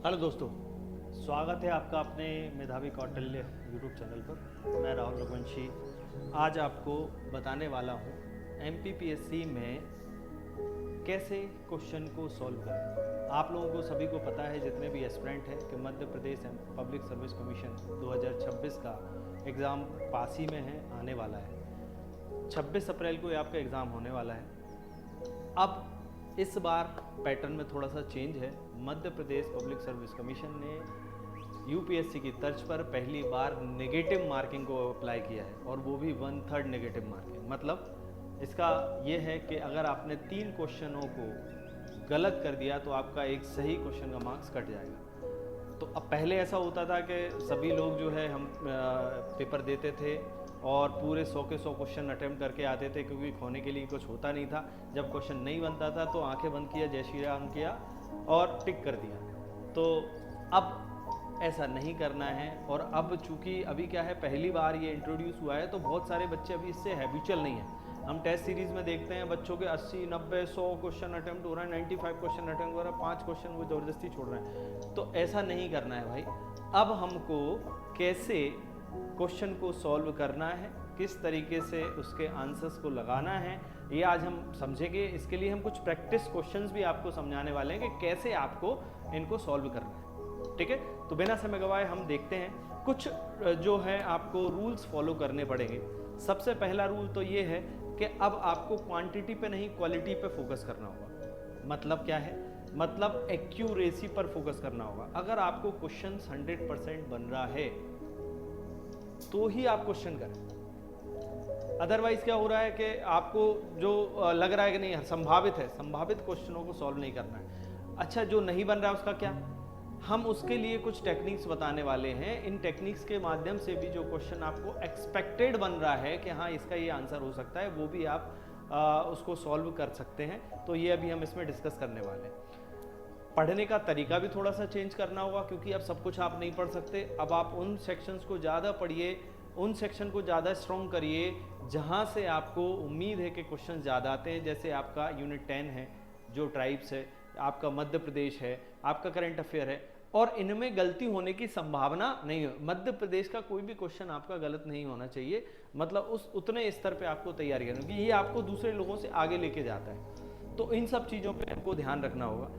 Hello दोस्तों, स्वागत है आपका अपने मेधावी कौटिल्य यूट्यूब चैनल पर। मैं राहुल रघुवंशी आज आपको बताने वाला हूँ एमपीपीएससी में कैसे क्वेश्चन को सॉल्व करें। आप लोगों को सभी को पता है, जितने भी एस्पिरेंट हैं, कि Madhya Pradesh public service commission 2026 का एग्ज़ाम पास ही में है, आने वाला है। 26 अप्रैल को ये आपका एग्ज़ाम होने वाला है। अब इस बार पैटर्न में थोड़ा सा चेंज है। Madhya Pradesh public service commission ने यूपीएससी की तर्ज पर पहली बार नेगेटिव मार्किंग को अप्लाई किया है, और वो भी 1/3 नेगेटिव मार्किंग। मतलब इसका ये है कि अगर आपने 3 क्वेश्चनों को गलत कर दिया तो आपका एक सही क्वेश्चन का मार्क्स कट जाएगा। तो अब पहले ऐसा होता था कि सभी लोग जो है हम पेपर देते थे और पूरे 100 के 100 क्वेश्चन अटेम्प्ट करके आते थे, क्योंकि खोने के लिए कुछ होता नहीं था। जब क्वेश्चन नहीं बनता था तो आंखें बंद किया, जय श्री राम किया और टिक कर दिया। तो अब ऐसा नहीं करना है। और अब चूंकि अभी क्या है, पहली बार ये इंट्रोड्यूस हुआ है, तो बहुत सारे बच्चे अभी इससे हैबिचुअल नहीं है। हम टेस्ट सीरीज़ में देखते हैं बच्चों के 80, 90, 100 क्वेश्चन अटेम्प्ट हो रहा है, 95 क्वेश्चन अटेम्प्ट हो रहा है, 5 क्वेश्चन वो ज़बरदस्ती छोड़ रहे हैं। तो ऐसा नहीं करना है भाई। अब हमको कैसे क्वेश्चन को सॉल्व करना है, किस तरीके से उसके आंसर्स को लगाना है, ये आज हम समझेंगे। इसके लिए हम कुछ प्रैक्टिस क्वेश्चंस भी आपको समझाने वाले हैं कि कैसे आपको इनको सॉल्व करना है। ठीक है, तो बिना समय गवाए हम देखते हैं। कुछ जो है आपको रूल्स फॉलो करने पड़ेंगे। सबसे पहला रूल तो ये है कि अब आपको क्वांटिटी पे नहीं, क्वालिटी पे फोकस करना होगा। मतलब क्या है? मतलब एक्यूरेसी पर फोकस करना होगा। अगर आपको क्वेश्चन 100% बन रहा है तो ही आप क्वेश्चन करें। अदरवाइज क्या हो रहा है कि आपको जो लग रहा है कि नहीं संभावित है, संभावित क्वेश्चनों को सॉल्व नहीं करना है। अच्छा, जो नहीं बन रहा है उसका क्या? हम उसके लिए कुछ टेक्निक्स बताने वाले हैं। इन टेक्निक्स के माध्यम से भी जो क्वेश्चन आपको एक्सपेक्टेड बन रहा है कि हाँ इसका ये आंसर हो सकता है, वो भी आप उसको सॉल्व कर सकते हैं। तो ये अभी हम इसमें डिस्कस करने वाले हैं। पढ़ने का तरीका भी थोड़ा सा चेंज करना होगा, क्योंकि अब सब कुछ आप नहीं पढ़ सकते। अब आप उन सेक्शंस को ज़्यादा पढ़िए, उन सेक्शन को ज़्यादा स्ट्रॉन्ग करिए जहाँ से आपको उम्मीद है कि क्वेश्चन ज़्यादा आते हैं। जैसे आपका यूनिट 10 है, जो ट्राइब्स है, आपका मध्य प्रदेश है, आपका करंट अफेयर है, और इनमें गलती होने की संभावना नहीं हो। मध्य प्रदेश का कोई भी क्वेश्चन आपका गलत नहीं होना चाहिए। मतलब उस उतने स्तर पे आपको तैयारी करनी, क्योंकि ये आपको दूसरे लोगों से आगे लेके जाता है। तो इन सब चीज़ों पे आपको ध्यान रखना होगा।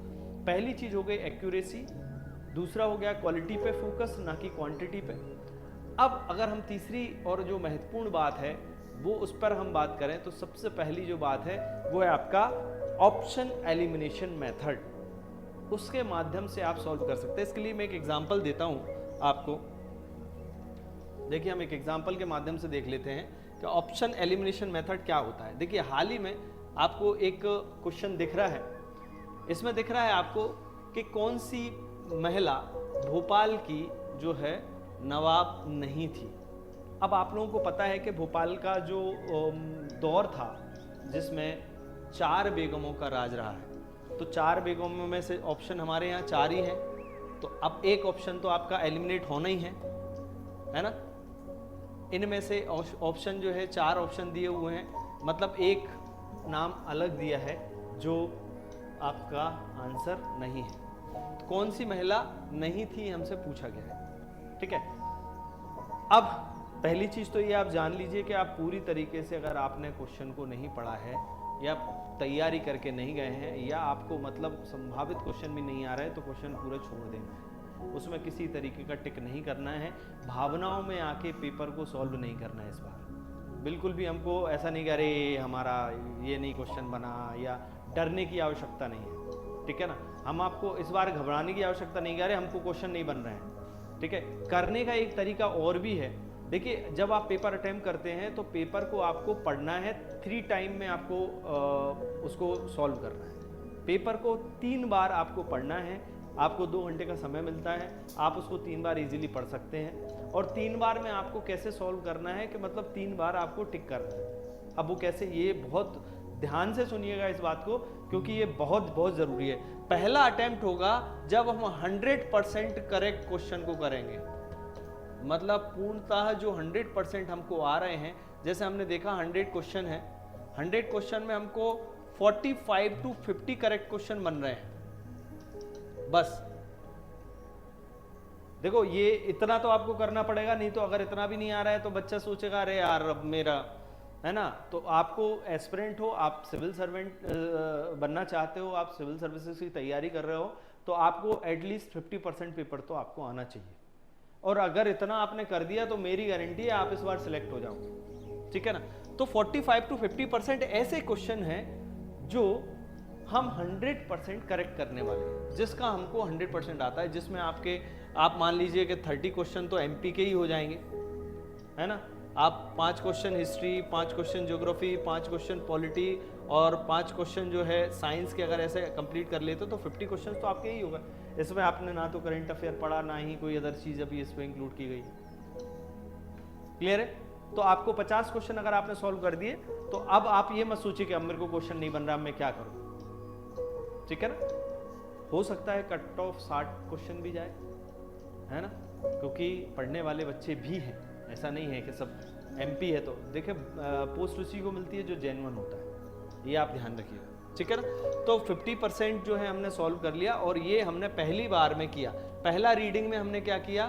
पहली चीज़ हो गई एक्यूरेसी, दूसरा हो गया क्वालिटी पे फोकस, ना कि क्वांटिटी पे। अब अगर हम तीसरी और जो महत्वपूर्ण बात है वो उस पर हम बात करें, तो सबसे पहली जो बात है वो है आपका ऑप्शन एलिमिनेशन मेथड। उसके माध्यम से आप सॉल्व कर सकते हैं। इसके लिए मैं एक एग्जांपल देता हूं आपको। देखिए, हम एक एग्जांपल के माध्यम से देख लेते हैं कि ऑप्शन एलिमिनेशन मेथड क्या होता है। देखिए, हाल ही में आपको एक क्वेश्चन दिख रहा है। इसमें दिख रहा है आपको कि कौन सी महिला भोपाल की जो है नवाब नहीं थी। अब आप लोगों को पता है कि भोपाल का जो दौर था जिसमें 4 बेगमों का राज रहा है, तो 4 बेगमों में से ऑप्शन हमारे यहाँ 4 ही हैं। तो अब एक ऑप्शन तो आपका एलिमिनेट होना ही है ना। इनमें से ऑप्शन जो है 4 ऑप्शन दिए हुए हैं, मतलब एक नाम अलग दिया है जो आपका आंसर नहीं है। तो कौन सी महिला नहीं थी हमसे पूछा गया है। ठीक है, अब पहली चीज़ तो ये आप जान लीजिए कि आप पूरी तरीके से, अगर आपने क्वेश्चन को नहीं पढ़ा है या तैयारी करके नहीं गए हैं, या आपको मतलब संभावित क्वेश्चन भी नहीं आ रहा है, तो क्वेश्चन पूरा छोड़ देना। उसमें किसी तरीके का टिक नहीं करना है। भावनाओं में आके पेपर को सॉल्व नहीं करना है इस बार। बिल्कुल भी हमको ऐसा नहीं कि अरे हमारा ये नहीं क्वेश्चन बना, या डरने की आवश्यकता नहीं है। ठीक है ना, हम आपको इस बार घबराने की आवश्यकता नहीं कि अरे हमको क्वेश्चन नहीं बन रहे हैं। ठीक है, करने का एक तरीका और भी है। देखिए, जब आप पेपर अटेम्प्ट करते हैं तो पेपर को आपको पढ़ना है 3 टाइम में, आपको उसको सॉल्व करना है। पेपर को 3 बार आपको पढ़ना है। आपको 2 घंटे का समय मिलता है, आप उसको 3 बार इजीली पढ़ सकते हैं। और 3 बार में आपको कैसे सॉल्व करना है कि मतलब 3 बार आपको टिक करना है। अब वो कैसे, ये बहुत ध्यान से सुनिएगा इस बात को, क्योंकि ये बहुत बहुत ज़रूरी है। पहला अटेम्प्ट होगा जब हम 100% करेक्ट क्वेश्चन को करेंगे। मतलब पूर्णतः जो 100% हमको आ रहे हैं, जैसे हमने देखा 100 क्वेश्चन है, 100 क्वेश्चन में हमको 45 to 50 करेक्ट क्वेश्चन बन रहे हैं बस। देखो ये इतना तो आपको करना पड़ेगा, नहीं तो अगर इतना भी नहीं आ रहा है तो बच्चा सोचेगा अरे यार अब मेरा, है ना। तो आपको एस्पिरेंट हो, आप सिविल सर्वेंट बनना चाहते हो, आप सिविल सर्विसेज की तैयारी कर रहे हो, तो आपको एटलीस्ट 50% पेपर तो आपको आना चाहिए। और अगर इतना आपने कर दिया तो मेरी गारंटी है आप इस बार सिलेक्ट हो जाओगे, ठीक है ना। तो 45 to 50% ऐसे क्वेश्चन हैं जो हम 100% करेक्ट करने वाले हैं, जिसका हमको 100% आता है, जिसमें आपके आप मान लीजिए कि 30 क्वेश्चन तो एमपी के ही हो जाएंगे, है ना। आप 5 question history, 5 question geography, 5 question polity और 5 क्वेश्चन जो है साइंस के अगर ऐसे कंप्लीट कर लेते तो 50 क्वेश्चन तो आपके ही होगा। इसमें आपने ना तो करंट अफेयर पढ़ा, ना ही कोई अदर चीज़ अभी इसमें इंक्लूड की गई। क्लियर है। तो आपको 50 क्वेश्चन अगर आपने सॉल्व कर दिए तो अब आप ये मत सोचिए कि अब मेरे को क्वेश्चन नहीं बन रहा, मैं क्या करूं, ठीक है ना। हो सकता है कट ऑफ 60 क्वेश्चन भी जाए, है ना, क्योंकि पढ़ने वाले बच्चे भी हैं, ऐसा नहीं है कि सब एमपी है। तो देखिए पोस्ट उसी को मिलती है जो जेन्युइन होता है, ये आप ध्यान रखिएगा, ठीक है ना। तो 50% जो है हमने सॉल्व कर लिया, और ये हमने पहली बार में किया। पहला रीडिंग में हमने क्या किया,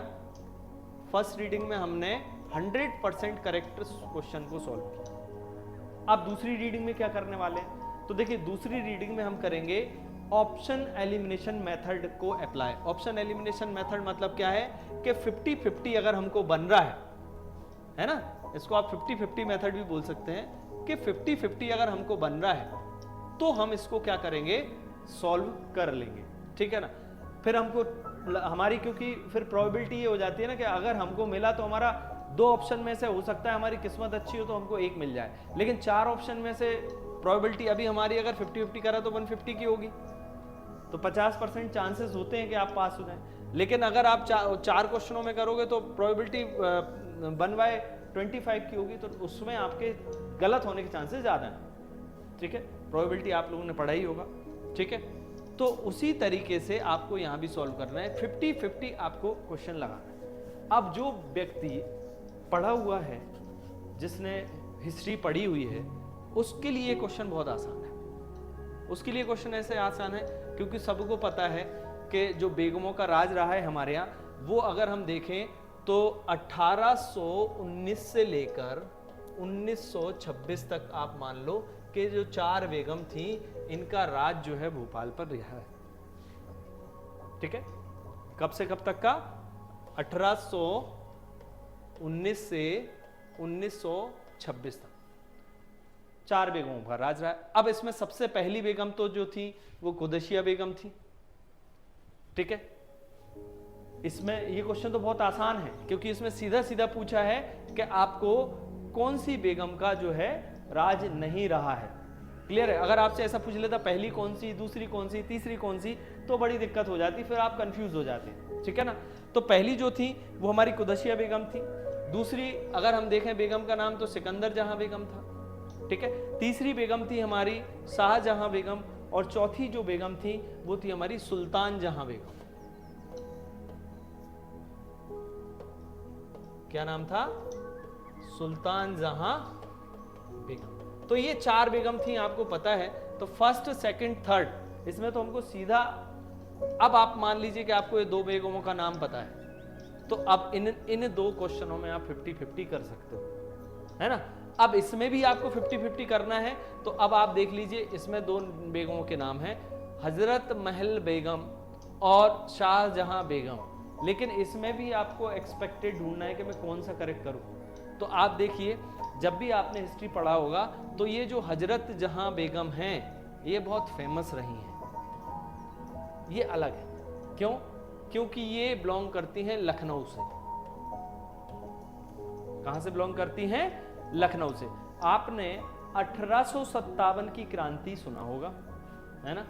फर्स्ट रीडिंग में हमने 100% करेक्ट क्वेश्चन को सॉल्व किया। अब दूसरी रीडिंग में क्या करने वाले हैं, तो देखिए दूसरी रीडिंग में हम करेंगे ऑप्शन एलिमिनेशन मेथड को अप्लाई। ऑप्शन एलिमिनेशन मेथड मतलब क्या है कि 50-50 अगर हमको बन रहा है ना, इसको आप 50-50 मेथड भी बोल सकते हैं कि 50-50 अगर हमको बन रहा है तो हम इसको क्या करेंगे, सॉल्व कर लेंगे, ठीक है ना। फिर हमको हमारी, क्योंकि फिर प्रोबेबिलिटी ये हो जाती है ना कि अगर हमको मिला तो हमारा 2 ऑप्शन में से हो सकता है हमारी किस्मत अच्छी हो तो हमको 1 मिल जाए, लेकिन 4 ऑप्शन में से प्रोबेबिलिटी अभी हमारी अगर 50-50 करा तो 150 की होगी, तो 50% चांसेस होते हैं कि आप पास हो जाएं। लेकिन अगर आप 4 क्वेश्चनों में करोगे तो प्रोबेबिलिटी 1/25 की होगी, तो उसमें आपके गलत होने के चांसेस ज़्यादा हैं, ठीक है। प्रोबेबिलिटी आप लोगों ने पढ़ा ही होगा, ठीक है। तो उसी तरीके से आपको यहाँ भी सॉल्व करना है, 50-50 आपको क्वेश्चन लगाना है। अब जो व्यक्ति पढ़ा हुआ है, जिसने हिस्ट्री पढ़ी हुई है, उसके लिए क्वेश्चन बहुत आसान है। उसके लिए क्वेश्चन ऐसे आसान है क्योंकि सबको पता है कि जो बेगमों का राज रहा है हमारे यहाँ, वो अगर हम देखें तो 1819 से लेकर 1926 तक आप मान लो कि जो 4 बेगम थी, इनका राज जो है भोपाल पर रहा है, ठीक है। कब से कब तक का, 1819 से 1926 तक 4 बेगमों का राज रहा है। अब इसमें सबसे पहली बेगम तो जो थी वो कुदशिया बेगम थी, ठीक है। इसमें ये क्वेश्चन तो बहुत आसान है क्योंकि इसमें सीधा सीधा पूछा है कि आपको कौन सी बेगम का जो है राज नहीं रहा है। क्लियर है। अगर आपसे ऐसा पूछ लेता पहली कौन सी, दूसरी कौन सी, तीसरी कौन सी, तो बड़ी दिक्कत हो जाती, फिर आप कंफ्यूज हो जाते, ठीक है ना। तो पहली जो थी वो हमारी कुदशिया बेगम थी। दूसरी अगर हम देखें बेगम का नाम तो सिकंदर जहां बेगम था, ठीक है। तीसरी बेगम थी हमारी शाहजहां बेगम, और चौथी जो बेगम थी वो थी हमारी सुल्तान जहां बेगम। क्या नाम था, सुल्तान जहां बेगम। तो ये 4 बेगम थी, आपको पता है। तो फर्स्ट, सेकंड, थर्ड, इसमें तो हमको सीधा, अब आप मान लीजिए कि आपको ये 2 बेगमों का नाम पता है, तो अब इन 2 क्वेश्चनों में आप 50-50 कर सकते हो, है ना। अब इसमें भी आपको 50-50 करना है, तो अब आप देख लीजिए इसमें 2 बेगमों के नाम हैं, हजरत महल बेगम और शाहजहां बेगम। लेकिन इसमें भी आपको एक्सपेक्टेड ढूंढना है कि मैं कौन सा करेक्ट करूं। तो आप देखिए, जब भी आपने हिस्ट्री पढ़ा होगा तो ये जो हजरत जहां बेगम हैं, ये बहुत फेमस रही हैं, ये अलग है। क्यों? क्योंकि ये बिलोंग करती हैं लखनऊ से। कहां से बिलोंग करती हैं? लखनऊ से। आपने 1857 की क्रांति सुना होगा, है ना,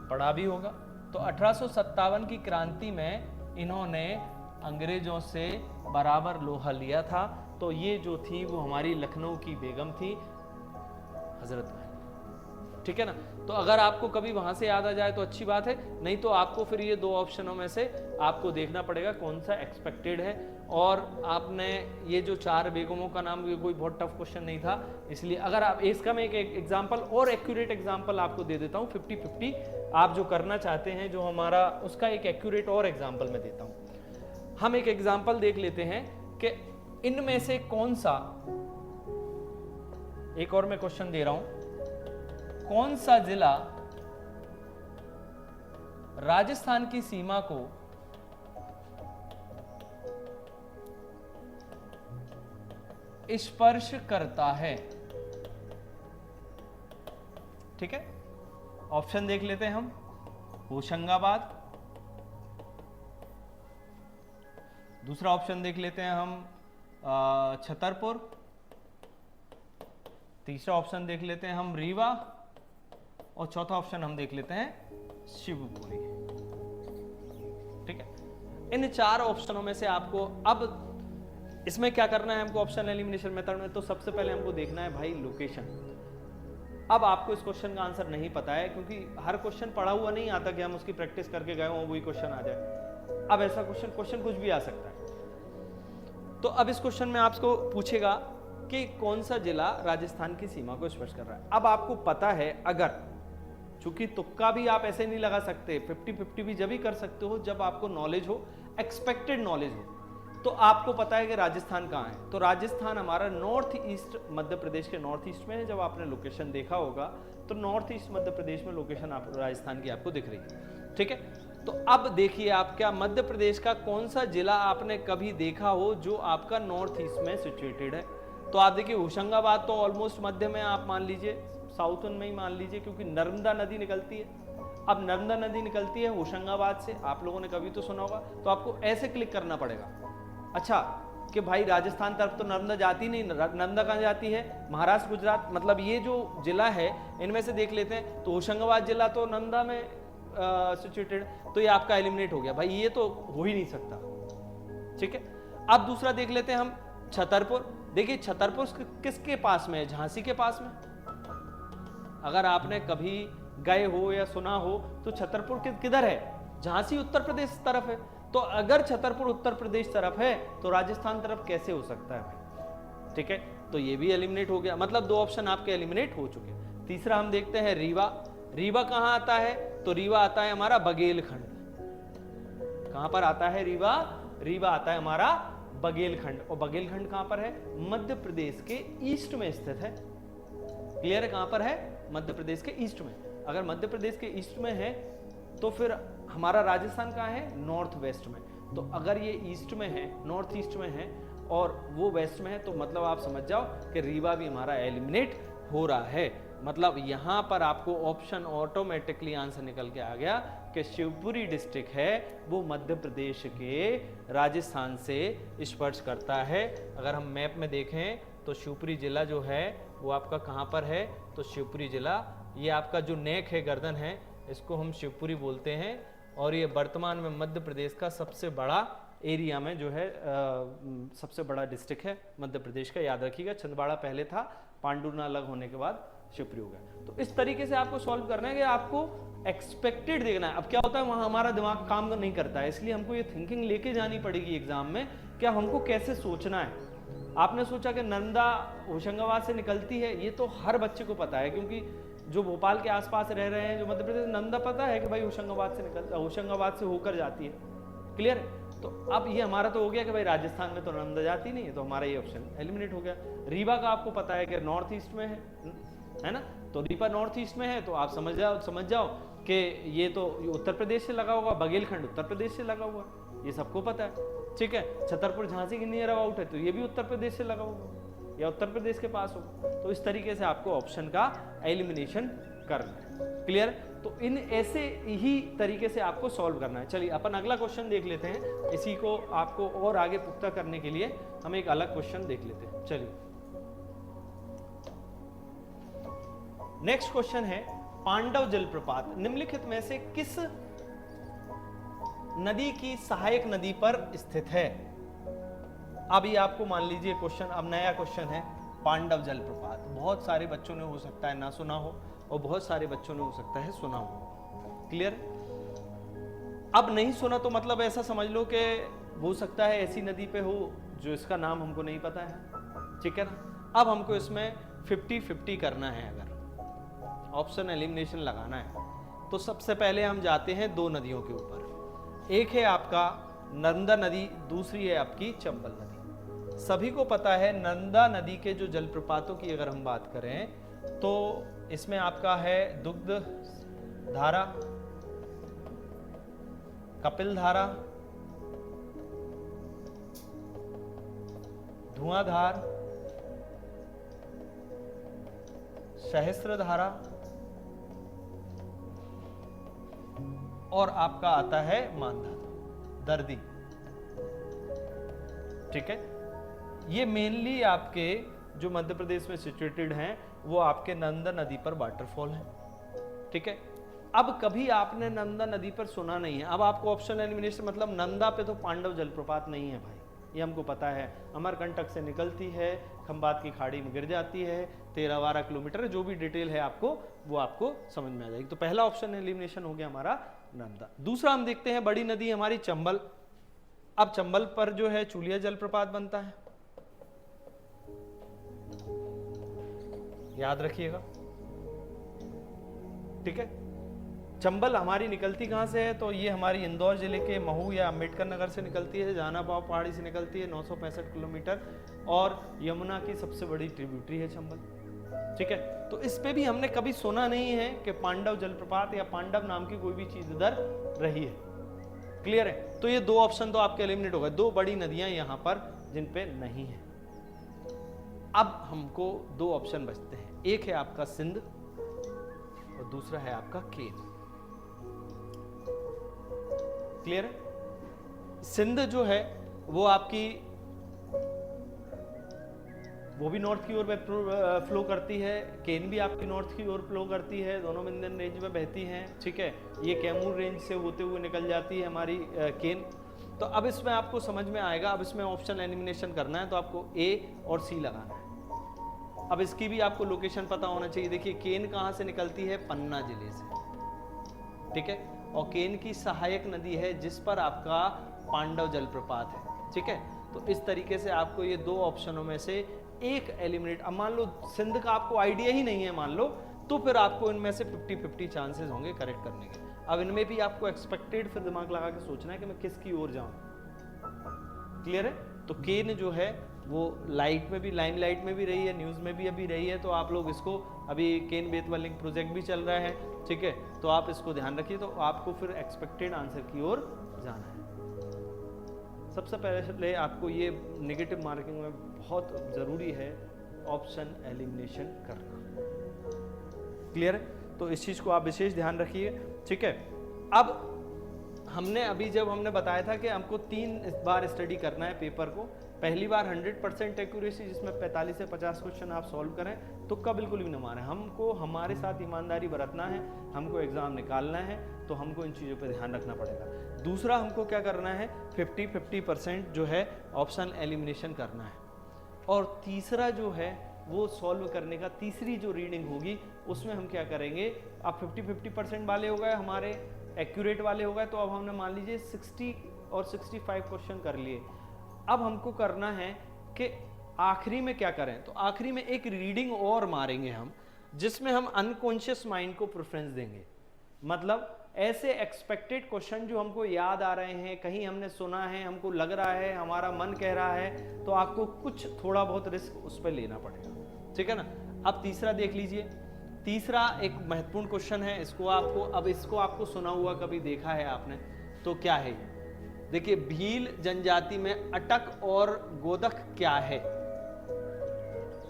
पढ़ा भी होगा। तो 1857 की क्रांति में इन्होंने अंग्रेजों से बराबर लोहा लिया था। तो ये जो थी वो हमारी लखनऊ की बेगम थी, हजरत महल, ठीक है ना। तो अगर आपको कभी वहां से याद आ जाए तो अच्छी बात है, नहीं तो आपको फिर ये 2 ऑप्शनों में से आपको देखना पड़ेगा कौन सा एक्सपेक्टेड है। और आपने ये जो 4 बेगमों का नाम, ये कोई बहुत टफ क्वेश्चन नहीं था, इसलिए अगर आप इसका मैं एक एग्जांपल और एक्यूरेट एग्जांपल आपको दे देता हूँ। 50-50 आप जो करना चाहते हैं, जो हमारा उसका एक एक्यूरेट और एग्जांपल मैं देता हूँ। हम एक एग्जाम्पल देख लेते हैं कि इनमें से कौन सा, एक और मैं क्वेश्चन दे रहा हूं, कौन सा जिला राजस्थान की सीमा को स्पर्श करता है। ठीक है, ऑप्शन देख लेते हैं हम। होशंगाबाद, दूसरा ऑप्शन देख लेते हैं हम छतरपुर, तीसरा ऑप्शन देख लेते हैं हम रीवा, और चौथा ऑप्शन हम देख लेते हैं शिवपुरी। ठीक है, इन 4 ऑप्शनों में से आपको अब इसमें क्या करना है हमको ऑप्शन एलिमिनेशन मेथड में, तो सबसे पहले हमको देखना है भाई लोकेशन। अब आपको इस क्वेश्चन का आंसर नहीं पता है, क्योंकि हर क्वेश्चन पढ़ा हुआ नहीं आता कि हम उसकी प्रैक्टिस करके गए हों वही क्वेश्चन आ जाए। अब ऐसा क्वेश्चन कुछ भी आ सकता है। तो अब इस क्वेश्चन में आपको पूछेगा कि कौन सा जिला राजस्थान की सीमा को स्पर्श कर रहा है। अब आपको पता है, अगर चूंकि तुक्का भी आप ऐसे नहीं लगा सकते, 50-50 भी जब ही कर सकते हो जब आपको नॉलेज हो, एक्सपेक्टेड नॉलेज हो। तो आपको पता है कि राजस्थान कहाँ है, तो राजस्थान हमारा नॉर्थ ईस्ट मध्य प्रदेश के नॉर्थ ईस्ट में है। जब आपने लोकेशन देखा होगा तो नॉर्थ ईस्ट मध्य प्रदेश में लोकेशन आप राजस्थान की आपको दिख रही है। ठीक है, तो अब देखिए आप, क्या मध्य प्रदेश का कौन सा जिला आपने कभी देखा हो जो आपका नॉर्थ ईस्ट में सिचुएटेड है। तो आप देखिए होशंगाबाद तो ऑलमोस्ट मध्य में, आप मान लीजिए साउथ में ही मान लीजिए, क्योंकि नर्मदा नदी निकलती है। अब नर्मदा नदी निकलती है होशंगाबाद से, आप लोगों ने कभी तो सुना होगा, तो आपको ऐसे क्लिक करना पड़ेगा। अच्छा कि भाई राजस्थान तरफ तो नर्मदा जाती नहीं, नर्मदा कहाँ जाती है, महाराष्ट्र गुजरात, मतलब ये जो जिला है इनमें से देख लेते हैं। तो होशंगाबाद जिला तो नर्मदा में सिचुएटेड, तो ये आपका एलिमिनेट हो गया भाई, ये तो हो ही नहीं सकता। ठीक है, अब दूसरा देख लेते हैं हम छतरपुर। देखिए छतरपुर किसके पास में है, झांसी के पास में। अगर आपने कभी गए हो या सुना हो तो छतरपुर किधर है, झांसी उत्तर प्रदेश तरफ है। तो अगर छतरपुर उत्तर प्रदेश तरफ है तो राजस्थान तरफ कैसे हो सकता है भाई। ठीक है, तो ये भी एलिमिनेट हो गया, मतलब 2 ऑप्शन आपके एलिमिनेट हो चुके। तीसरा हम देखते हैं रीवा। रीवा कहां आता है, तो रीवा आता है हमारा बघेलखंड। कहां पर आता है रीवा, रीवा आता है हमारा बघेलखंड। और बघेलखंड कहां पर है, मध्य प्रदेश के ईस्ट में स्थित है। क्लियर है, कहां पर है, मध्य प्रदेश के ईस्ट में। अगर मध्य प्रदेश के ईस्ट में है तो फिर हमारा राजस्थान कहाँ है, नॉर्थ वेस्ट में। तो अगर ये ईस्ट में है, नॉर्थ ईस्ट में है और वो वेस्ट में है, तो मतलब आप समझ जाओ कि रीवा भी हमारा एलिमिनेट हो रहा है। मतलब यहाँ पर आपको ऑप्शन ऑटोमेटिकली आंसर निकल के आ गया कि शिवपुरी डिस्ट्रिक्ट है वो मध्य प्रदेश के राजस्थान से स्पर्श करता है। अगर हम मैप में देखें तो शिवपुरी जिला जो है वो आपका कहाँ पर है, तो शिवपुरी जिला, ये आपका जो नेक है, गर्दन है, इसको हम शिवपुरी बोलते हैं। और ये वर्तमान में मध्य प्रदेश का सबसे बड़ा एरिया में जो है सबसे बड़ा डिस्ट्रिक्ट है मध्य प्रदेश का, याद रखिएगा। छिंदवाड़ा पहले था, पांडुरना अलग होने के बाद शिवपुरी हो गया। तो इस तरीके से आपको सॉल्व करना है कि आपको एक्सपेक्टेड देखना है। अब क्या होता है, वहाँ हमारा दिमाग काम नहीं करता है, इसलिए हमको ये थिंकिंग लेके जानी पड़ेगी एग्जाम में, क्या हमको कैसे सोचना है। आपने सोचा कि नर्मदा होशंगाबाद से निकलती है, ये तो हर बच्चे को पता है, क्योंकि जो भोपाल के आसपास रह रहे हैं, जो मध्य प्रदेश, नर्मदा पता है कि भाई होशंगाबाद से होकर जाती है। क्लियर है, तो अब ये हमारा तो हो गया कि भाई राजस्थान में तो नर्मदा जाती नहीं है, तो हमारा ये ऑप्शन एलिमिनेट हो गया। रीवा का आपको पता है कि नॉर्थ ईस्ट में है ना, तो रीवा नॉर्थ ईस्ट में है, तो आप समझ जाओ कि ये तो उत्तर प्रदेश से लगा होगा, बघेलखंड उत्तर प्रदेश से लगा हुआ, ये सबको पता है। ठीक है, छतरपुर झांसी के नियर अबाउट है, तो ये भी उत्तर प्रदेश से लगा होगा या उत्तर प्रदेश के पास होगा। तो इस तरीके से आपको ऑप्शन का एलिमिनेशन करना है। क्लियर, तो इन ऐसे ही तरीके से आपको सॉल्व करना है। चलिए अपन अगला क्वेश्चन देख लेते हैं। इसी को आपको और आगे पुख्ता करने के लिए हम एक अलग क्वेश्चन देख लेते हैं। चलिए नेक्स्ट क्वेश्चन है, पांडव जलप्रपात निम्नलिखित में से किस नदी की सहायक नदी पर स्थित है। अभी आपको मान लीजिए क्वेश्चन, अब नया क्वेश्चन है, पांडव जलप्रपात। बहुत सारे बच्चों ने हो सकता है ना सुना हो और बहुत सारे बच्चों ने हो सकता है सुना हो। क्लियर, अब नहीं सुना तो मतलब ऐसा समझ लो कि हो सकता है ऐसी नदी पे हो जो इसका नाम हमको नहीं पता है। ठीक है ना, अब हमको इसमें 50-50 करना है। अगर ऑप्शन एलिमिनेशन लगाना है तो सबसे पहले हम जाते हैं 2 नदियों के ऊपर। एक है आपका नर्मदा नदी, दूसरी है आपकी चंबल नदी। सभी को पता है नर्मदा नदी के जो जलप्रपातों की अगर हम बात करें तो इसमें आपका है दुग्ध धारा, कपिल धारा, धुआंधार, सहस्त्र धारा और आपका आता है मानधाता, दर्दी। ठीक है, ये मेनली आपके जो मध्य प्रदेश में सिचुएटेड हैं वो आपके नर्मदा नदी पर वाटरफॉल हैं। ठीक है, अब कभी आपने नर्मदा नदी पर सुना नहीं है। अब आपको ऑप्शन एलिमिनेशन, मतलब नर्मदा पे तो पांडव जलप्रपात नहीं है भाई, ये हमको पता है। अमरकंटक से निकलती है, खंबात की खाड़ी में गिर जाती है, 13-12 किलोमीटर, जो भी डिटेल है आपको वो आपको समझ में आ जाएगी। तो पहला ऑप्शन एलिमिनेशन हो गया हमारा नर्मदा। दूसरा हम देखते हैं बड़ी नदी हमारी चंबल। अब चंबल पर जो है चूलिया जलप्रपात बनता है, याद रखिएगा। ठीक है, चंबल हमारी निकलती कहाँ से है, तो ये हमारी इंदौर जिले के महू या अंबेडकर नगर से निकलती है, जहानाबाद पहाड़ी से निकलती है 965 किलोमीटर, और यमुना की सबसे बड़ी ट्रिब्यूटरी है चंबल। ठीक है, तो इस पे भी हमने कभी सुना नहीं है कि पांडव जलप्रपात या पांडव नाम की कोई भी चीज इधर रही है। क्लियर है, तो ये दो ऑप्शन तो आपके एलिमिनेट हो गए, दो बड़ी नदियां यहां पर जिन पे नहीं है। अब हमको दो ऑप्शन बचते हैं, एक है आपका सिंध और दूसरा है आपका केन। क्लियर है, सिंध जो है वो आपकी, वो भी नॉर्थ की ओर फ्लो करती है, केन भी आपकी नॉर्थ की ओर फ्लो करती है, दोनों इंडियन रेंज में बहती हैं। ठीक है, ये कैमूर रेंज से होते हुए निकल जाती है हमारी केन। तो अब इसमें आपको समझ में आएगा, अब इसमें ऑप्शन एलिमिनेशन करना है तो आपको ए और सी लगाना है। अब इसकी भी आपको लोकेशन पता होना चाहिए। देखिए केन कहाँ से निकलती है, पन्ना जिले से। ठीक है, और केन की सहायक नदी है जिस पर आपका पांडव जलप्रपात है। ठीक है, तो इस तरीके से आपको ये दो ऑप्शनों में से एक एलिमिनेट। अब मान लो सिंध का आपको आइडिया ही नहीं है मान लो, तो फिर आपको इनमें से 50-50 चांसेस होंगे करेक्ट करने के। अब इनमें भी आपको एक्सपेक्टेड फिर दिमाग लगा के सोचना है कि मैं किसकी ओर जाऊं। क्लियर है, तो केन जो है वो लाइट में भी, लाइम लाइट में भी रही है, न्यूज़ में भी अभी रही है, तो आप लोग इसको, अभी केन बेतवा लिंक प्रोजेक्ट भी चल रहा है। ठीक है, तो आप इसको ध्यान रखिए, तो आपको फिर एक्सपेक्टेड आंसर की ओर जाना है। सबसे पहले आपको ये नेगेटिव मार्किंग में बहुत ज़रूरी है ऑप्शन एलिमिनेशन करना। क्लियर है, तो इस चीज़ को आप विशेष ध्यान रखिए। ठीक है, अब हमने अभी जब हमने बताया था कि हमको 3 बार स्टडी करना है पेपर को। पहली बार 100% एक्यूरेसी, जिसमें 45 से 50 क्वेश्चन आप सॉल्व करें, तुक्का बिल्कुल भी न मारें। हमको हमारे साथ ईमानदारी बरतना है, हमको एग्जाम निकालना है, तो हमको इन चीज़ों पर ध्यान रखना पड़ेगा। दूसरा हमको क्या करना है, 50-50% जो है ऑप्शन एलिमिनेशन करना है। और तीसरा जो है वो सॉल्व करने का, तीसरी जो रीडिंग होगी उसमें हम क्या करेंगे, अब 50-50% वाले हो गए हमारे, एक्यूरेट वाले हो गए, तो अब हमने मान लीजिए 60 और 65 क्वेश्चन कर लिए। अब हमको करना है कि आखिरी में क्या करें, तो आखिरी में एक रीडिंग और मारेंगे हम, जिसमें हम अनकॉन्शियस माइंड को प्रेफरेंस देंगे। मतलब ऐसे एक्सपेक्टेड क्वेश्चन जो हमको याद आ रहे हैं, कहीं हमने सुना है, हमको लग रहा है, हमारा मन कह रहा है, तो आपको कुछ थोड़ा बहुत रिस्क उस पर लेना पड़ेगा। ठीक है ना। अब तीसरा देख लीजिए, तीसरा एक महत्वपूर्ण क्वेश्चन है, इसको आपको सुना हुआ कभी देखा है आपने, तो क्या है ये? देखिए, भील जनजाति में अटक और गोदक क्या है?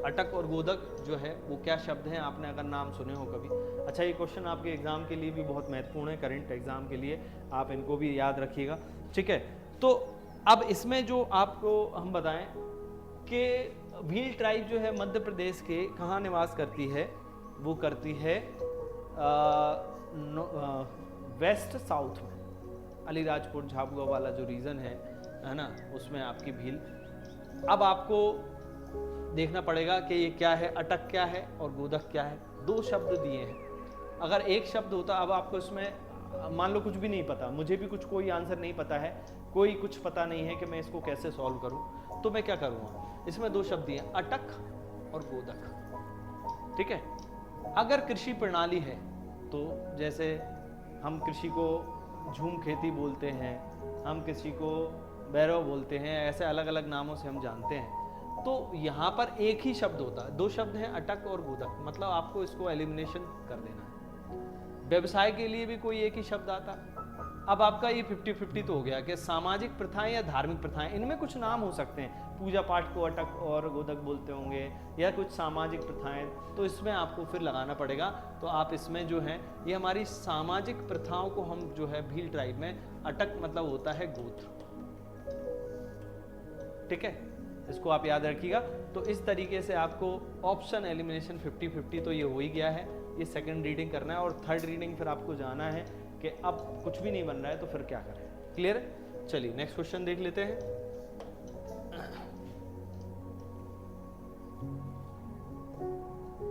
अटक और गोदक जो है वो क्या शब्द हैं, आपने अगर नाम सुने हो कभी। अच्छा, ये क्वेश्चन आपके एग्जाम के लिए भी बहुत महत्वपूर्ण है, करंट एग्जाम के लिए, आप इनको भी याद रखिएगा। ठीक है, तो अब इसमें जो आपको हम बताएं कि भील ट्राइब जो है मध्य प्रदेश के कहाँ निवास करती है, वो करती है वेस्ट साउथ में, अलीराजपुर झाबुआ वाला जो रीजन है ना, उसमें आपकी भील। अब आपको देखना पड़ेगा कि ये क्या है, अटक क्या है और गोदक क्या है। दो शब्द दिए हैं, अगर एक शब्द होता, अब आपको इसमें मान लो कुछ भी नहीं पता, मुझे भी कोई आंसर नहीं पता है, कोई कुछ पता नहीं है कि मैं इसको कैसे सॉल्व करूं, तो मैं क्या करूंगा, इसमें दो शब्द दिए, अटक और गोदक। ठीक है, अगर कृषि प्रणाली है तो जैसे हम कृषि को झूम खेती बोलते हैं, हम किसी को बैरव बोलते हैं, ऐसे अलग अलग नामों से हम जानते हैं। तो यहाँ पर एक ही शब्द होता है, दो शब्द हैं अटक और गुदक, मतलब आपको इसको एलिमिनेशन कर देना है। व्यवसाय के लिए भी कोई एक ही शब्द आता है। अब आपका ये 50-50 तो हो गया कि सामाजिक प्रथाएं या धार्मिक प्रथाएं, इनमें कुछ नाम हो सकते हैं, पूजा पाठ को अटक और गोदक बोलते होंगे, या कुछ सामाजिक प्रथाएं, तो इसमें आपको फिर लगाना पड़ेगा। तो आप इसमें जो है ये हमारी सामाजिक प्रथाओं को हम जो है भील ट्राइब में अटक मतलब होता है गोत्र, ठीक है, इसको आप याद रखिएगा। तो इस तरीके से आपको ऑप्शन एलिमिनेशन 50-50 तो ये हो ही गया है, ये सेकंड रीडिंग करना है। और थर्ड रीडिंग फिर आपको जाना है कि अब कुछ भी नहीं बन रहा है तो फिर क्या करें। क्लियर है? चलिए नेक्स्ट क्वेश्चन देख लेते हैं।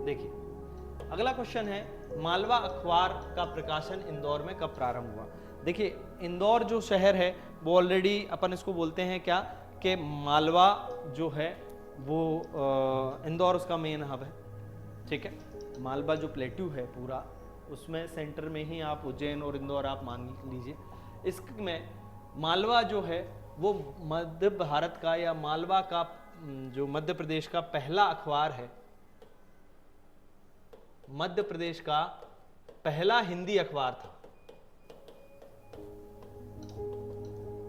देखिए अगला क्वेश्चन है, मालवा अखबार का प्रकाशन इंदौर में कब प्रारंभ हुआ? देखिए इंदौर जो शहर है वो ऑलरेडी अपन इसको बोलते हैं क्या कि मालवा जो है वो इंदौर उसका मेन हब है, ठीक है। मालवा जो प्लेट्यू है पूरा, उसमें सेंटर में ही आप उज्जैन और इंदौर आप मान लीजिए। इसमें मालवा जो है वो मध्य भारत का या मालवा का जो मध्य प्रदेश का पहला अखबार है, मध्य प्रदेश का पहला हिंदी अखबार था।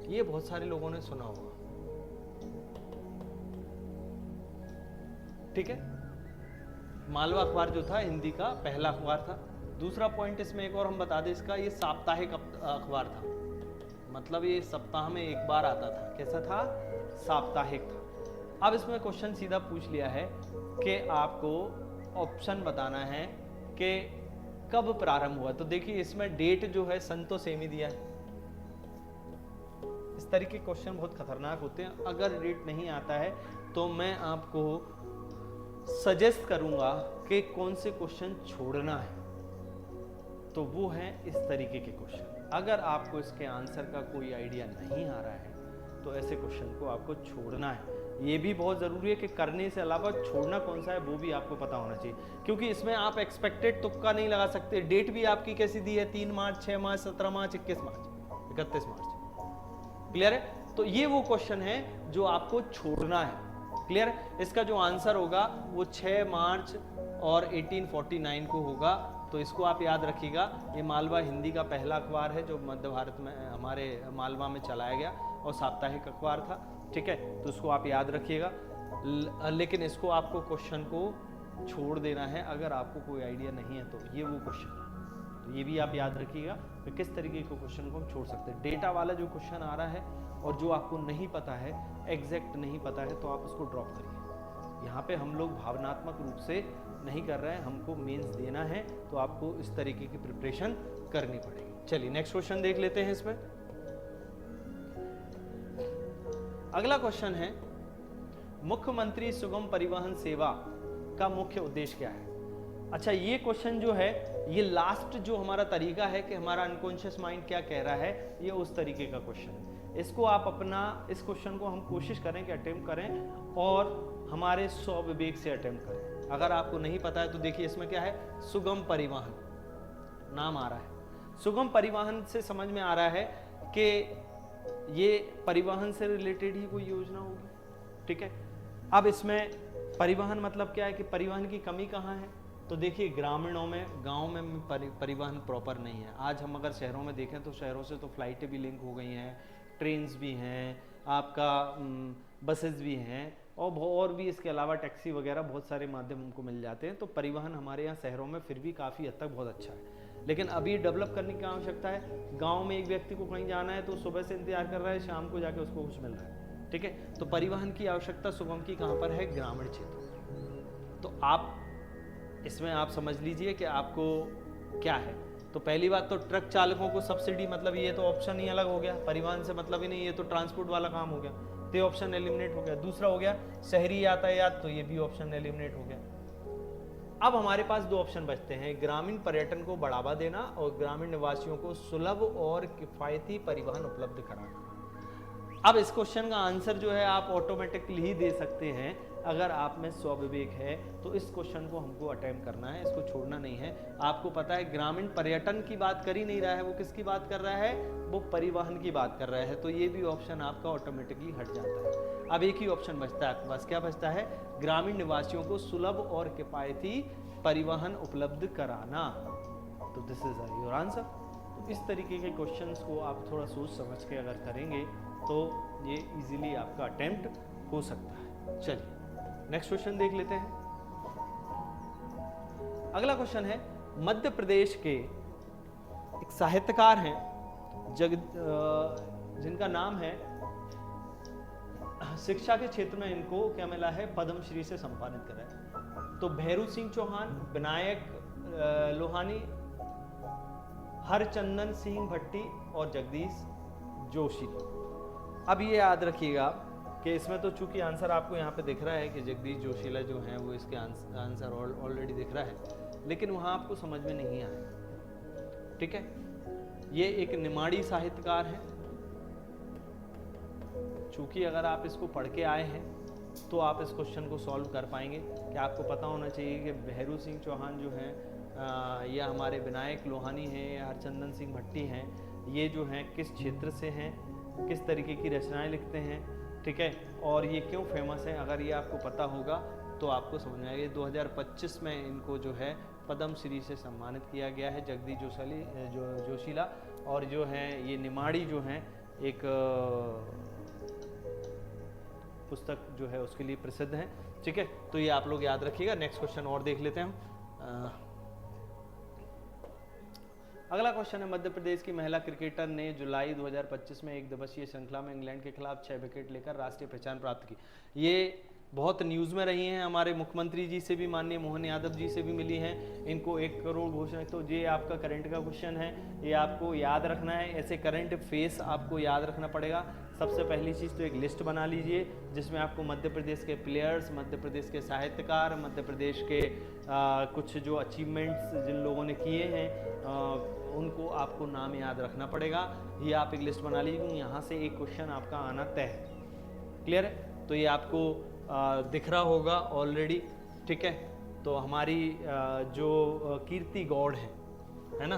ये बहुत सारे लोगों ने सुना होगा, ठीक है। मालवा अखबार जो था हिंदी का पहला अखबार था। दूसरा पॉइंट इसमें एक और हम बता दें इसका, ये साप्ताहिक अखबार था, मतलब ये सप्ताह में एक बार आता था। कैसा था? साप्ताहिक था। अब इसमें क्वेश्चन सीधा पूछ लिया है कि आपको ऑप्शन बताना है कि कब प्रारंभ हुआ। तो देखिए इसमें डेट जो है सन तो सेम ही दिया है। इस तरीके के क्वेश्चन बहुत खतरनाक होते हैं। अगर डेट नहीं आता है तो मैं आपको सजेस्ट करूंगा कि कौन से क्वेश्चन छोड़ना है, तो वो है इस तरीके के क्वेश्चन। अगर आपको इसके आंसर का कोई आइडिया नहीं आ रहा है तो ऐसे क्वेश्चन को आपको छोड़ना है। ये भी बहुत ज़रूरी है कि करने से अलावा छोड़ना कौन सा है वो भी आपको पता होना चाहिए, क्योंकि इसमें आप एक्सपेक्टेड तुक्का नहीं लगा सकते। डेट भी आपकी कैसी दी है? 3 मार्च, 6 मार्च, 17 मार्च, 21 मार्च, 31 मार्च। क्लियर है? तो ये वो क्वेश्चन है जो आपको छोड़ना है। क्लियर? इसका जो आंसर होगा वो 6 मार्च और 1849 को होगा। तो इसको आप याद रखिएगा। ये मालवा हिंदी का पहला अखबार है जो मध्य भारत में हमारे मालवा में चलाया गया और साप्ताहिक अखबार था, ठीक है। तो इसको आप याद रखिएगा, लेकिन इसको आपको क्वेश्चन को छोड़ देना है अगर आपको कोई आइडिया नहीं है तो। ये वो क्वेश्चन है, तो ये भी आप याद रखिएगा कि किस तरीके के क्वेश्चन को हम छोड़ सकते हैं। डेटा वाला जो क्वेश्चन आ रहा है और जो आपको नहीं पता है, एग्जैक्ट नहीं पता है, तो आप उसको ड्रॉप करिए। यहाँ पे हम लोग भावनात्मक रूप से नहीं कर रहे हैं, हमको मेंस देना है, तो आपको इस तरीके की प्रिपरेशन करनी पड़ेगी। चलिए नेक्स्ट क्वेश्चन देख लेते हैं। इसमें अगला क्वेश्चन है, मुख्यमंत्री सुगम परिवहन सेवा का मुख्य उद्देश्य क्या है? अच्छा, ये क्वेश्चन जो है ये लास्ट जो हमारा तरीका है कि हमारा अनकॉन्शियस माइंड क्या कह रहा है, ये उस तरीके का क्वेश्चन है। इसको आप अपना, इस क्वेश्चन को हम कोशिश करें कि अटेम्प्ट करें और हमारे स्वविवेक से अटेम्प्ट करें। अगर आपको नहीं पता है तो देखिए इसमें क्या है, सुगम परिवहन नाम आ रहा है। सुगम परिवहन से समझ में आ रहा है कि ये परिवहन से रिलेटेड ही कोई योजना होगी, ठीक है। अब इसमें परिवहन मतलब क्या है कि परिवहन की कमी कहाँ है? तो देखिए ग्रामीणों में, गांव में परिवहन प्रॉपर नहीं है। आज हम अगर शहरों में देखें तो शहरों से तो फ्लाइटें भी लिंक हो गई हैं, ट्रेन्स भी हैं, आपका बसेस भी हैं, और भी इसके अलावा टैक्सी वगैरह बहुत सारे माध्यम हमको मिल जाते हैं। तो परिवहन हमारे यहाँ शहरों में फिर भी काफ़ी हद तक बहुत अच्छा है, लेकिन अभी डेवलप करने की आवश्यकता है। गांव में एक व्यक्ति को कहीं जाना है तो सुबह से इंतजार कर रहा है, शाम को जाके उसको कुछ मिल रहा है, ठीक है। तो परिवहन की आवश्यकता सुगम की कहाँ पर है? ग्रामीण क्षेत्र। तो आप इसमें आप समझ लीजिए कि आपको क्या है। तो पहली बात तो ट्रक चालकों को सब्सिडी, मतलब ये तो ऑप्शन ही अलग हो गया, परिवहन से मतलब ही नहीं, ये तो ट्रांसपोर्ट वाला काम हो गया, तो ये ऑप्शन एलिमिनेट हो गया। दूसरा हो गया शहरी यातायात, तो ये भी ऑप्शन एलिमिनेट हो गया। अब हमारे पास दो ऑप्शन बचते हैं, ग्रामीण पर्यटन को बढ़ावा देना और ग्रामीण निवासियों को सुलभ और किफायती परिवहन उपलब्ध कराना। अब इस क्वेश्चन का आंसर जो है आप ऑटोमेटिकली ही दे सकते हैं अगर आप में स्वविवेक है तो इस क्वेश्चन को हमको अटेम्प्ट करना है, इसको छोड़ना नहीं है। आपको पता है ग्रामीण पर्यटन की बात कर ही नहीं रहा है, वो किसकी बात कर रहा है, वो परिवहन की बात कर रहा है, तो ये भी ऑप्शन आपका ऑटोमेटिकली हट जाता है। अब एक ही ऑप्शन बचता है आपके पास, क्या बचता है, ग्रामीण निवासियों को सुलभ और किफायती परिवहन उपलब्ध कराना। तो दिस इज योर आंसर। तो इस तरीके के क्वेश्चंस को आप थोड़ा सोच समझ के अगर करेंगे तो ये इजीली आपका अटेम्प्ट हो सकता है। चलिए नेक्स्ट क्वेश्चन देख लेते हैं। अगला क्वेश्चन है, मध्य प्रदेश के एक साहित्यकार हैं जिनका नाम है, शिक्षा के क्षेत्र में इनको क्या मिला है, पद्मश्री से सम्मानित करा है। तो भैरू सिंह चौहान, विनायक लोहानी, हरचंदन सिंह भट्टी और जगदीश जोशी। अब ये याद रखिएगा कि इसमें तो चूंकि आंसर आपको यहाँ पे दिख रहा है कि जगदीश जोशीला जो हैं वो इसके आंसर ऑलरेडी दिख रहा है, लेकिन वहाँ आपको समझ में नहीं आया। ठीक है, ये एक निमाड़ी साहित्यकार है। चूंकि अगर आप इसको पढ़ के आए हैं तो आप इस क्वेश्चन को सॉल्व कर पाएंगे कि आपको पता होना चाहिए कि भैरू सिंह चौहान जो हैं या हमारे विनायक लोहानी हैं या हरचंदन सिंह भट्टी हैं, ये जो हैं किस क्षेत्र से हैं, किस तरीके की रचनाएं लिखते हैं, ठीक है, और ये क्यों फेमस है। अगर ये आपको पता होगा तो आपको समझ में आएगा। 2025 में इनको जो है पद्मश्री से सम्मानित किया गया है, जगदीश जोशीला, और जो हैं ये निमाड़ी जो हैं एक पुस्तक जो है उसके लिए प्रसिद्ध हैं। ठीक है, तो ये आप लोग याद रखिएगा। नेक्स्ट क्वेश्चन और देख लेते हैं। अगला क्वेश्चन है, मध्य प्रदेश की महिला क्रिकेटर ने जुलाई 2025 में एक दिवसीय श्रृंखला में इंग्लैंड के खिलाफ 6 विकेट लेकर राष्ट्रीय पहचान प्राप्त की। ये बहुत न्यूज़ में रही हैं, हमारे मुख्यमंत्री जी से भी, माननीय मोहन यादव जी से भी मिली हैं। इनको 1 करोड़ घोषणा। तो ये आपका करंट का क्वेश्चन है, ये आपको याद रखना है। ऐसे करंट फेस आपको याद रखना पड़ेगा। सबसे पहली चीज़ तो एक लिस्ट बना लीजिए जिसमें आपको मध्य प्रदेश के प्लेयर्स, मध्य प्रदेश के साहित्यकार, मध्य प्रदेश के कुछ जो अचीवमेंट्स जिन लोगों ने किए हैं उनको आपको नाम याद रखना पड़ेगा। ये आप एक लिस्ट बना लीजिए, यहाँ से एक क्वेश्चन आपका आना तय है। क्लियर है? तो ये आपको दिख रहा होगा ऑलरेडी। ठीक है, तो हमारी जो कीर्ति गौड़ है ना,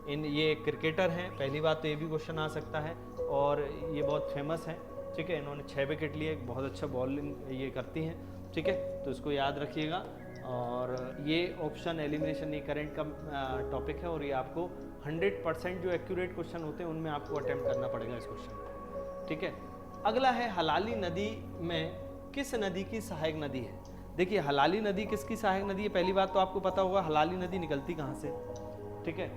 ये क्रिकेटर हैं। पहली बात तो ये भी क्वेश्चन आ सकता है, और ये बहुत फेमस हैं। ठीक है, इन्होंने 6 विकेट लिए, बहुत अच्छा बॉलिंग ये करती हैं। ठीक है, तो इसको याद रखिएगा। और ये ऑप्शन एलिमिनेशन, ये करंट का टॉपिक है, और ये आपको 100% जो एक्यूरेट क्वेश्चन होते हैं उनमें आपको अटेम्प्ट करना पड़ेगा इस क्वेश्चन। ठीक है, अगला है, हलाली नदी में किस नदी की सहायक नदी है। देखिए, हलाली नदी किसकी सहायक नदी है। पहली बात तो आपको पता होगा हलाली नदी निकलती कहाँ से। ठीक है,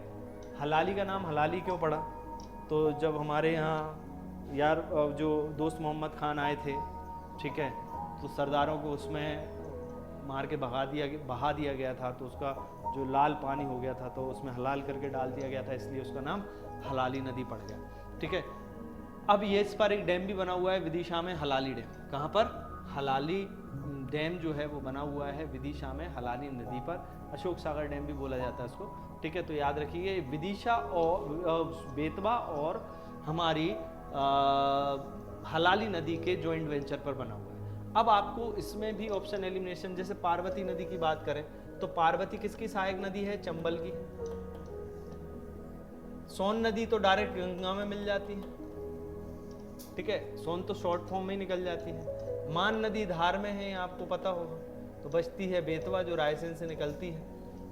हलाली का नाम हलाली क्यों पड़ा, तो जब हमारे यहाँ यार जो दोस्त मोहम्मद खान आए थे, ठीक है, तो सरदारों को उसमें मार के बहा दिया गया था, तो उसका जो लाल पानी हो गया था तो उसमें हलाल करके डाल दिया गया था, इसलिए उसका नाम हलाली नदी पड़ गया। ठीक है, अब ये इस पर एक डैम भी बना हुआ है विदिशा में, हलाली डैम। कहाँ पर? हलाली डैम जो है वो बना हुआ है विदिशा में, हलाली नदी पर। अशोक सागर डैम भी बोला जाता है इसको। ठीक है, तो याद रखिए, विदिशा और बेतवा और हमारी हलाली नदी के जॉइंट वेंचर पर बना हुआ है। अब आपको इसमें भी ऑप्शन एलिमिनेशन, जैसे पार्वती नदी की बात करें तो पार्वती किसकी सहायक नदी है? चंबल की। सोन नदी तो डायरेक्ट गंगा में मिल जाती है। ठीक है, सोन तो शॉर्ट फॉर्म में ही निकल जाती है। मान नदी धार में है, आपको पता होगा। तो बचती है बेतवा जो रायसेन से निकलती है।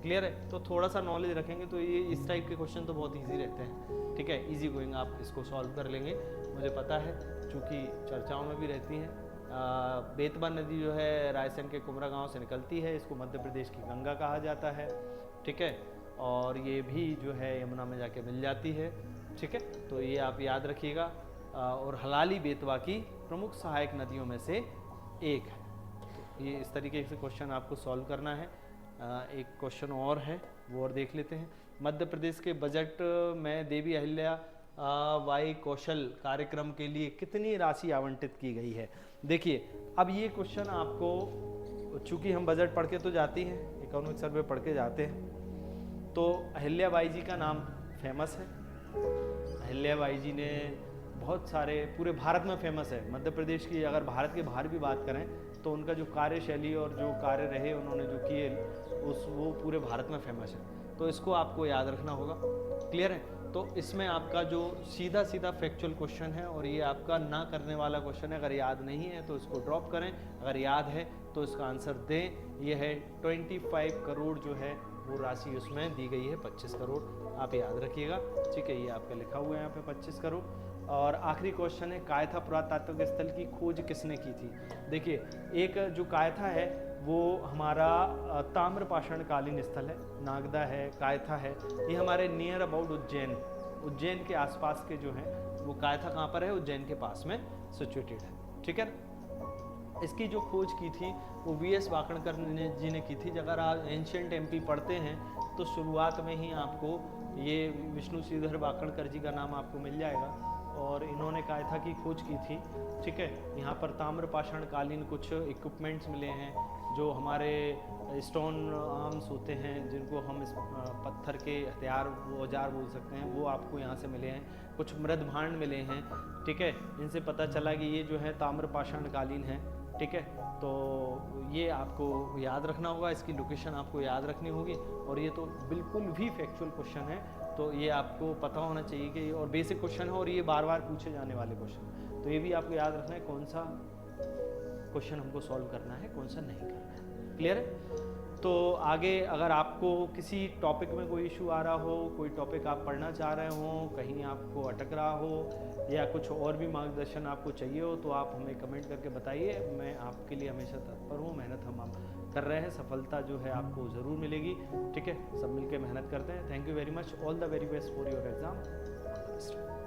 क्लियर है? तो थोड़ा सा नॉलेज रखेंगे तो ये इस टाइप के क्वेश्चन तो बहुत इजी रहते हैं। ठीक है, इजी गोइंग, आप इसको सॉल्व कर लेंगे, मुझे पता है, चूँकि चर्चाओं में भी रहती हैं। बेतवा नदी जो है रायसेन के कुमरा गांव से निकलती है, इसको मध्य प्रदेश की गंगा कहा जाता है। ठीक है, और ये भी जो है यमुना में जाके मिल जाती है। ठीक है, तो ये आप याद रखिएगा। और हलाली बेतवा की प्रमुख सहायक नदियों में से एक है। तो ये इस तरीके से क्वेश्चन आपको सॉल्व करना है। एक क्वेश्चन और है, वो और देख लेते हैं। मध्य प्रदेश के बजट में देवी अहिल्या बाई कौशल कार्यक्रम के लिए कितनी राशि आवंटित की गई है। देखिए, अब ये क्वेश्चन आपको, चूंकि हम बजट पढ़ के तो जाते हैं, इकोनॉमिक सर्वे पढ़ के जाते हैं, तो अहिल्याबाई जी का नाम फेमस है। अहिल्याबाई जी ने बहुत सारे, पूरे भारत में फेमस है। मध्य प्रदेश की अगर भारत के बाहर भी बात करें तो उनका जो कार्यशैली और जो कार्य रहे उन्होंने जो किए वो पूरे भारत में फेमस है। तो इसको आपको याद रखना होगा। क्लियर है? तो इसमें आपका जो सीधा सीधा फैक्चुअल क्वेश्चन है और ये आपका ना करने वाला क्वेश्चन है। अगर याद नहीं है तो इसको ड्रॉप करें, अगर याद है तो इसका आंसर दें। ये है 25 करोड़ जो है वो राशि उसमें दी गई है, 25 करोड़ आप याद रखिएगा। ठीक है, ये आपका लिखा हुआ है यहाँ पे 25 करोड़। और आखिरी क्वेश्चन है, कायथा पुरातात्विक स्थल की खोज किसने की थी? देखिए, एक जो कायथा है वो हमारा ताम्रपाषाणकालीन स्थल है, नागदा है, कायथा है, ये हमारे नियर अबाउट उज्जैन के आसपास के जो हैं वो कायथा कहाँ पर है? उज्जैन के पास में सिचुएटेड है। ठीक है, इसकी जो खोज की थी वो वीएस वाकणकर जी ने की थी। अगर आप एंशियंट एमपी पढ़ते हैं तो शुरुआत में ही आपको ये विष्णु श्रीधर वाकणकर जी का नाम आपको मिल जाएगा और इन्होंने कायथा की खोज की थी। ठीक है, यहाँ पर ताम्रपाषाण कालीन कुछ इक्विपमेंट्स मिले हैं जो हमारे स्टोन आर्म्स होते हैं, जिनको हम इस पत्थर के हथियार औजार बोल सकते हैं, वो आपको यहाँ से मिले हैं। कुछ मृद भांड मिले हैं। ठीक है, इनसे पता चला कि ये जो है ताम्रपाषाण कालीन है। ठीक है, तो ये आपको याद रखना होगा, इसकी लोकेशन आपको याद रखनी होगी। और ये तो बिल्कुल भी फैक्चुअल क्वेश्चन है, तो ये आपको पता होना चाहिए कि और बेसिक क्वेश्चन है और ये बार बार पूछे जाने वाले क्वेश्चन, तो ये भी आपको याद रखना है कौन सा क्वेश्चन हमको सॉल्व करना है, कौन सा नहीं करना है। क्लियर है? तो आगे अगर आपको किसी टॉपिक में कोई इशू आ रहा हो, कोई टॉपिक आप पढ़ना चाह रहे हो, कहीं आपको अटक रहा हो या कुछ और भी मार्गदर्शन आपको चाहिए हो, तो आप हमें कमेंट करके बताइए। मैं आपके लिए हमेशा तत्पर हूँ। मेहनत हम कर रहे हैं, सफलता जो है आपको ज़रूर मिलेगी। ठीक है, सब मिलकर मेहनत करते हैं। Thank you very much, all the very best for your exam.